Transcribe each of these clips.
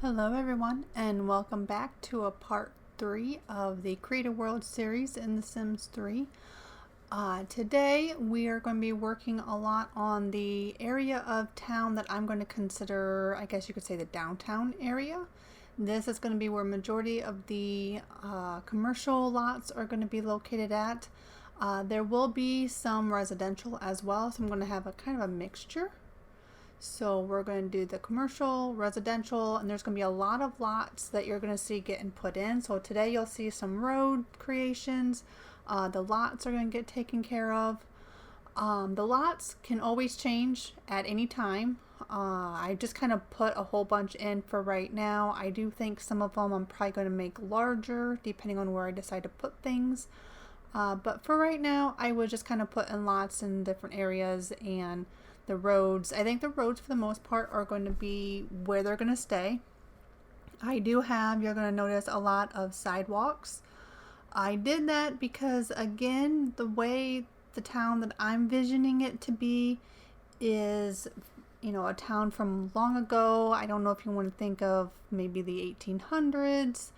Hello everyone, and welcome back to a part 3 of the Create a World series in The Sims 3. Today we are going to be working a lot on the area of town that I'm going to consider, I guess you could say, the downtown area. This is going to be where majority of the commercial lots are going to be located at. There will be some residential as well, so I'm going to have a kind of a mixture. So we're going to do the commercial, residential, and there's going to be a lot of lots that you're going to see getting put in. So today you'll see some road creations. The lots are going to get taken care of. The lots can always change at any time. I just kind of put a whole bunch in for right now. I do think some of them I'm probably going to make larger depending on where I decide to put things. But for right now, I would just kind of put in lots in different areas. And the roads, I think the roads for the most part are going to be where they're going to stay. I do have, you're going to notice, a lot of sidewalks. I did that because, again, the way the town that I'm visioning it to be is, you know, a town from long ago. I don't know if you want to think of maybe the 1800s,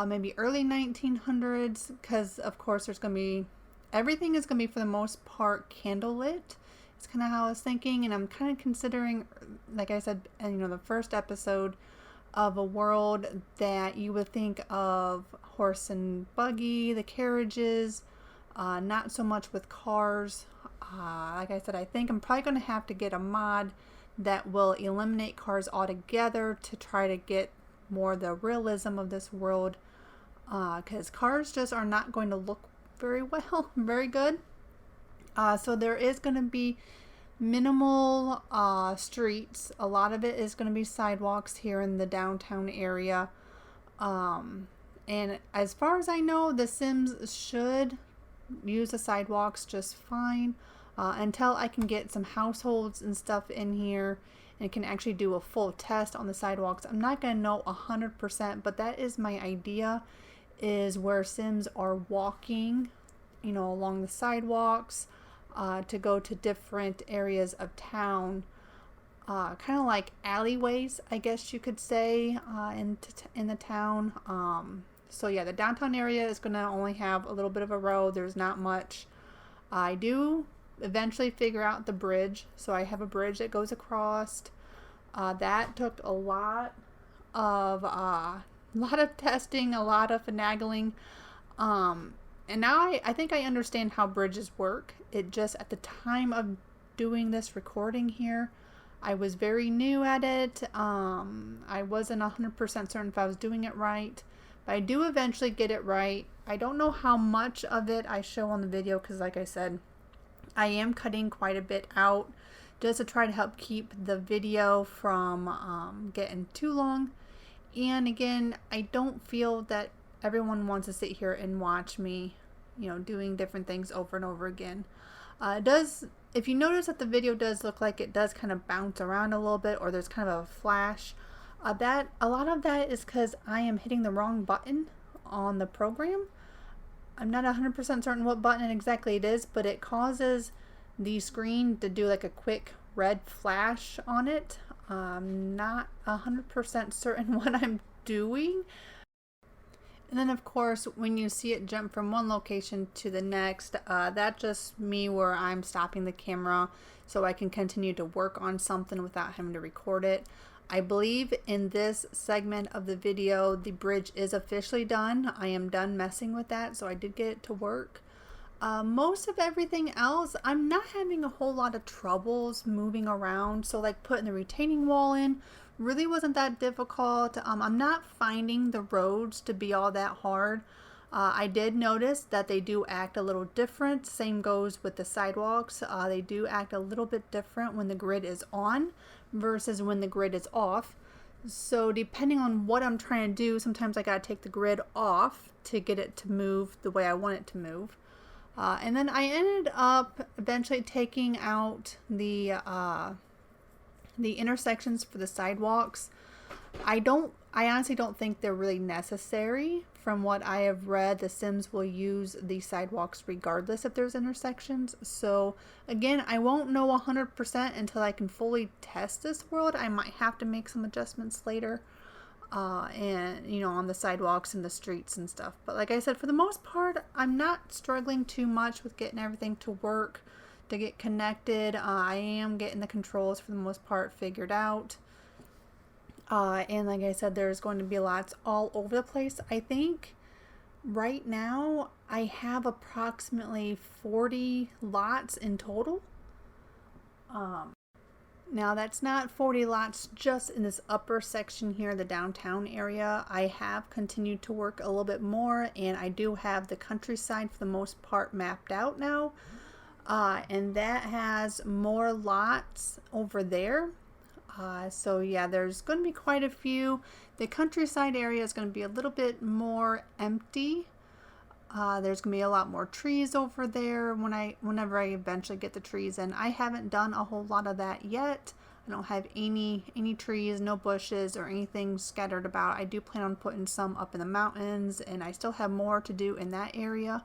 maybe early 1900s, because of course there's going to be, everything is going to be for the most part candlelit. It's kind of how I was thinking, and I'm kind of considering, like I said, the first episode, of a world that you would think of horse and buggy, the carriages, not so much with cars. Like I said, I think I'm probably going to have to get a mod that will eliminate cars altogether to try to get more the realism of this world, because cars just are not going to look very well, very good. So there is going to be minimal streets. A lot of it is going to be sidewalks here in the downtown area. And as far as I know, the Sims should use the sidewalks just fine until I can get some households and stuff in here and can actually do a full test on the sidewalks. I'm not going to know 100%, but that is my idea, is where Sims are walking, along the sidewalks, to go to different areas of town, kind of like alleyways, I guess you could say, in the town. So yeah, the downtown area is going to only have a little bit of a road. There's not much. I do eventually figure out the bridge, so I have a bridge that goes across. That took a lot of testing, a lot of finagling. And now I think I understand how bridges work. It just, at the time of doing this recording here, I was very new at it. I wasn't 100% certain if I was doing it right, but I do eventually get it right. I don't know how much of it I show on the video because, like I said, I am cutting quite a bit out just to try to help keep the video from getting too long. And again, I don't feel that everyone wants to sit here and watch me, doing different things over and over again. It does, if you notice that the video does look like it does kind of bounce around a little bit, or there's kind of a flash, that a lot of that is because I am hitting the wrong button on the program. I'm not 100% certain what button exactly it is, but it causes the screen to do like a quick red flash on it. I'm not 100% certain what I'm doing. And then of course, when you see it jump from one location to the next, that's just me where I'm stopping the camera so I can continue to work on something without having to record it. I believe in this segment of the video, the bridge is officially done. I am done messing with that, so I did get it to work. Most of everything else, I'm not having a whole lot of troubles moving around. So like putting the retaining wall in really wasn't that difficult. I'm not finding the roads to be all that hard. I did notice that they do act a little different. Same goes with the sidewalks. They do act a little bit different when the grid is on versus when the grid is off. So depending on what I'm trying to do, sometimes I gotta take the grid off to get it to move the way I want it to move. And then I ended up eventually taking out the intersections for the sidewalks. I honestly don't think they're really necessary. From what I have read, the Sims will use the sidewalks regardless if there's intersections. So again, I won't know 100% until I can fully test this world. I might have to make some adjustments later. and you know, on the sidewalks and the streets and stuff. But like I said, for the most part, I'm not struggling too much with getting everything to work, to get connected. I am getting the controls for the most part figured out. And like I said, there's going to be lots all over the place. I think right now I have approximately 40 lots in total. Now that's not 40 lots just in this upper section here, the downtown area. I have continued to work a little bit more, and I do have the countryside for the most part mapped out now. And that has more lots over there. So yeah, there's going to be quite a few. The countryside area is going to be a little bit more empty. There's going to be a lot more trees over there whenever I eventually get the trees in. I haven't done a whole lot of that yet. I don't have any trees, no bushes or anything scattered about. I do plan on putting some up in the mountains, and I still have more to do in that area.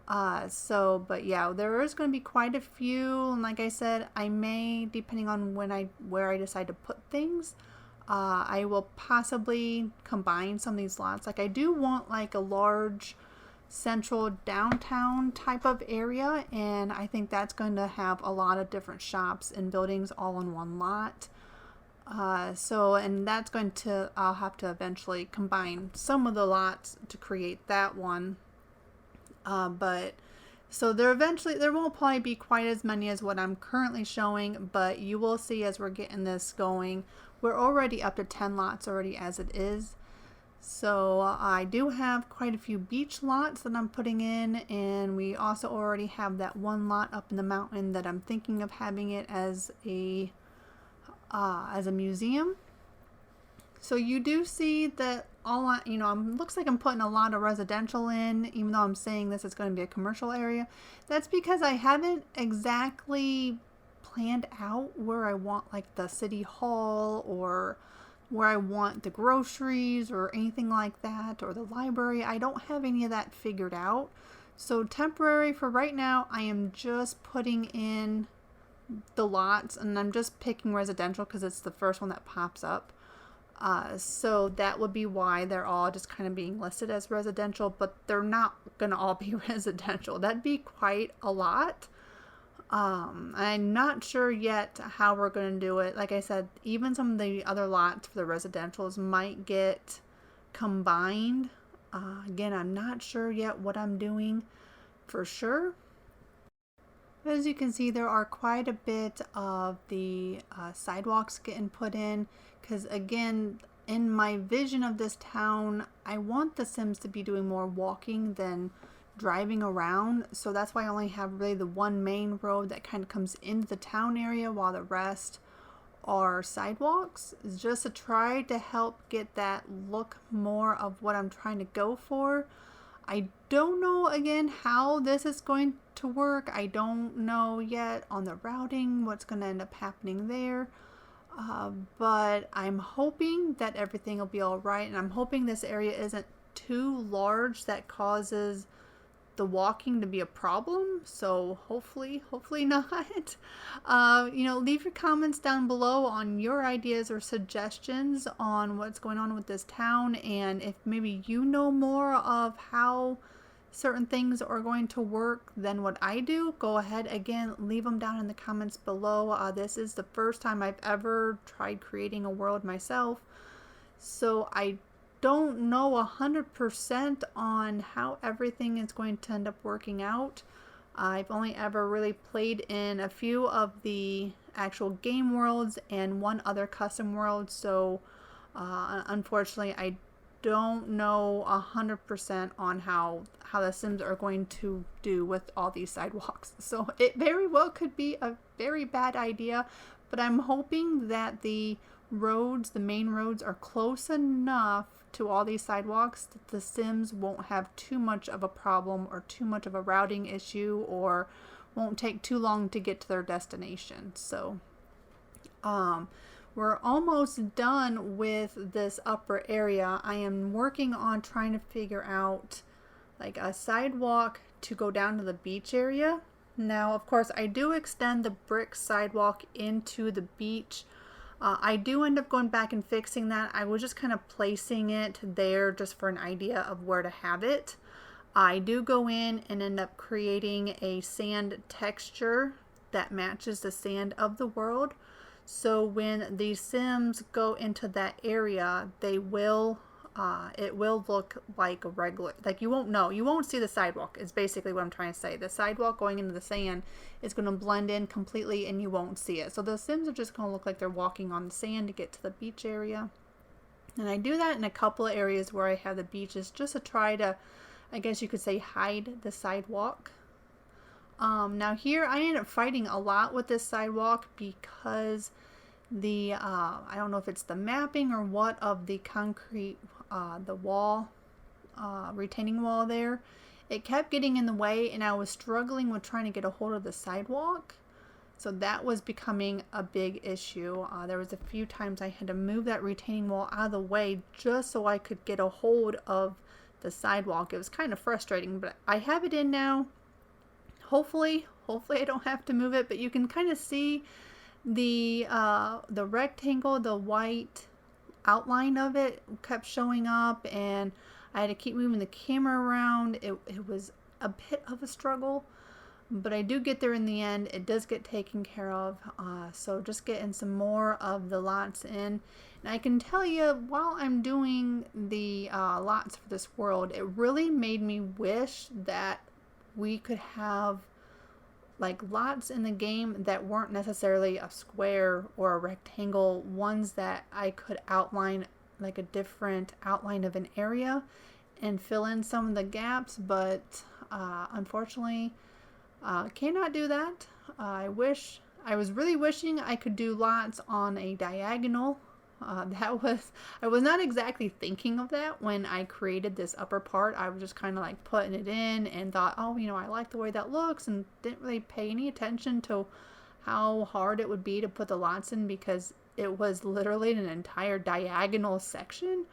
But yeah, there is going to be quite a few, and like I said, I may, depending on where I decide to put things, I will possibly combine some of these lots. Like I do want like a large central downtown type of area, and I think that's going to have a lot of different shops and buildings all in one lot. And that's going to, I'll have to eventually combine some of the lots to create that one. So there won't probably be quite as many as what I'm currently showing, but you will see as we're getting this going. We're already up to 10 lots already as it is. So I do have quite a few beach lots that I'm putting in, and we also already have that one lot up in the mountain that I'm thinking of having it as a museum. So you do see that looks like I'm putting a lot of residential in, even though I'm saying this is going to be a commercial area. That's because I haven't exactly planned out where I want like the city hall or where I want the groceries or anything like that, or the library. I don't have any of that figured out. So temporary for right now, I am just putting in the lots, and I'm just picking residential because it's the first one that pops up. So that would be why they're all just kind of being listed as residential, but they're not going to all be residential. That'd be quite a lot. I'm not sure yet how we're going to do it. Like I said, even some of the other lots for the residentials might get combined. Again, I'm not sure yet what I'm doing for sure. As you can see, there are quite a bit of the sidewalks getting put in, because again, in my vision of this town, I want the Sims to be doing more walking than driving around. So that's why I only have really the one main road that kind of comes into the town area, while the rest are sidewalks. It's just to try to help get that look more of what I'm trying to go for. I don't know again how this is going to work. I don't know yet on the routing what's going to end up happening there. But I'm hoping that everything will be all right, and I'm hoping this area isn't too large that causes the walking to be a problem. So hopefully not. Leave your comments down below on your ideas or suggestions on what's going on with this town, and if maybe you know more of how certain things are going to work than what I do, go ahead, again, leave them down in the comments below. This is the first time I've ever tried creating a world myself, so I don't know 100% on how everything is going to end up working out. I've only ever really played in a few of the actual game worlds and one other custom world, so unfortunately I don't know 100% on how the Sims are going to do with all these sidewalks. So it very well could be a very bad idea, but I'm hoping that the main roads are close enough to all these sidewalks that the Sims won't have too much of a problem or too much of a routing issue, or won't take too long to get to their destination. So we're almost done with this upper area. I am working on trying to figure out like a sidewalk to go down to the beach area. Now, of course, I do extend the brick sidewalk into the beach. I do end up going back and fixing that. I was just kind of placing it there just for an idea of where to have it. I do go in and end up creating a sand texture that matches the sand of the world. So when the Sims go into that area, they will it will look like a regular, like you won't see the sidewalk is basically what I'm trying to say. The sidewalk going into the sand is going to blend in completely and you won't see it. So the Sims are just going to look like they're walking on the sand to get to the beach area. And I do that in a couple of areas where I have the beaches just to try to, I guess you could say, hide the sidewalk. Now here I ended up fighting a lot with this sidewalk because the I don't know if it's the mapping or what of the concrete, the wall, retaining wall there, it kept getting in the way and I was struggling with trying to get a hold of the sidewalk. So that was becoming a big issue. There was a few times I had to move that retaining wall out of the way just so I could get a hold of the sidewalk. It was kind of frustrating, but I have it in now. Hopefully I don't have to move it, but you can kind of see the rectangle, the white outline of it kept showing up and I had to keep moving the camera around. It was a bit of a struggle, but I do get there in the end. It does get taken care of. So just getting some more of the lots in. And I can tell you, while I'm doing the lots for this world, it really made me wish that we could have like lots in the game that weren't necessarily a square or a rectangle, ones that I could outline like a different outline of an area and fill in some of the gaps, but unfortunately cannot do that. I was really wishing I could do lots on a diagonal. I was not exactly thinking of that when I created this upper part. I was just kind of like putting it in and thought, oh, I like the way that looks, and didn't really pay any attention to how hard it would be to put the lots in because it was literally an entire diagonal section.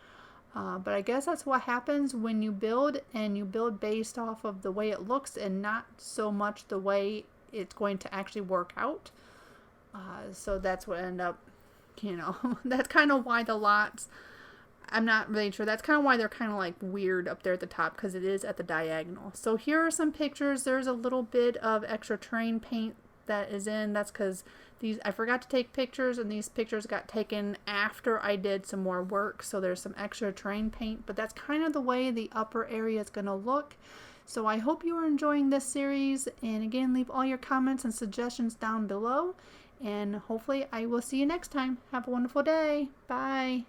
But I guess that's what happens when you build, and you build based off of the way it looks and not so much the way it's going to actually work out. So that's what ended up, that's kind of why the lots, I'm not really sure. That's kind of why they're kind of like weird up there at the top, because it is at the diagonal. So here are some pictures. There's a little bit of extra terrain paint that is in. That's because I forgot to take pictures, and these pictures got taken after I did some more work. So there's some extra terrain paint, but that's kind of the way the upper area is going to look. So I hope you are enjoying this series, and again, leave all your comments and suggestions down below, and hopefully I will see you next time. Have a wonderful day. Bye.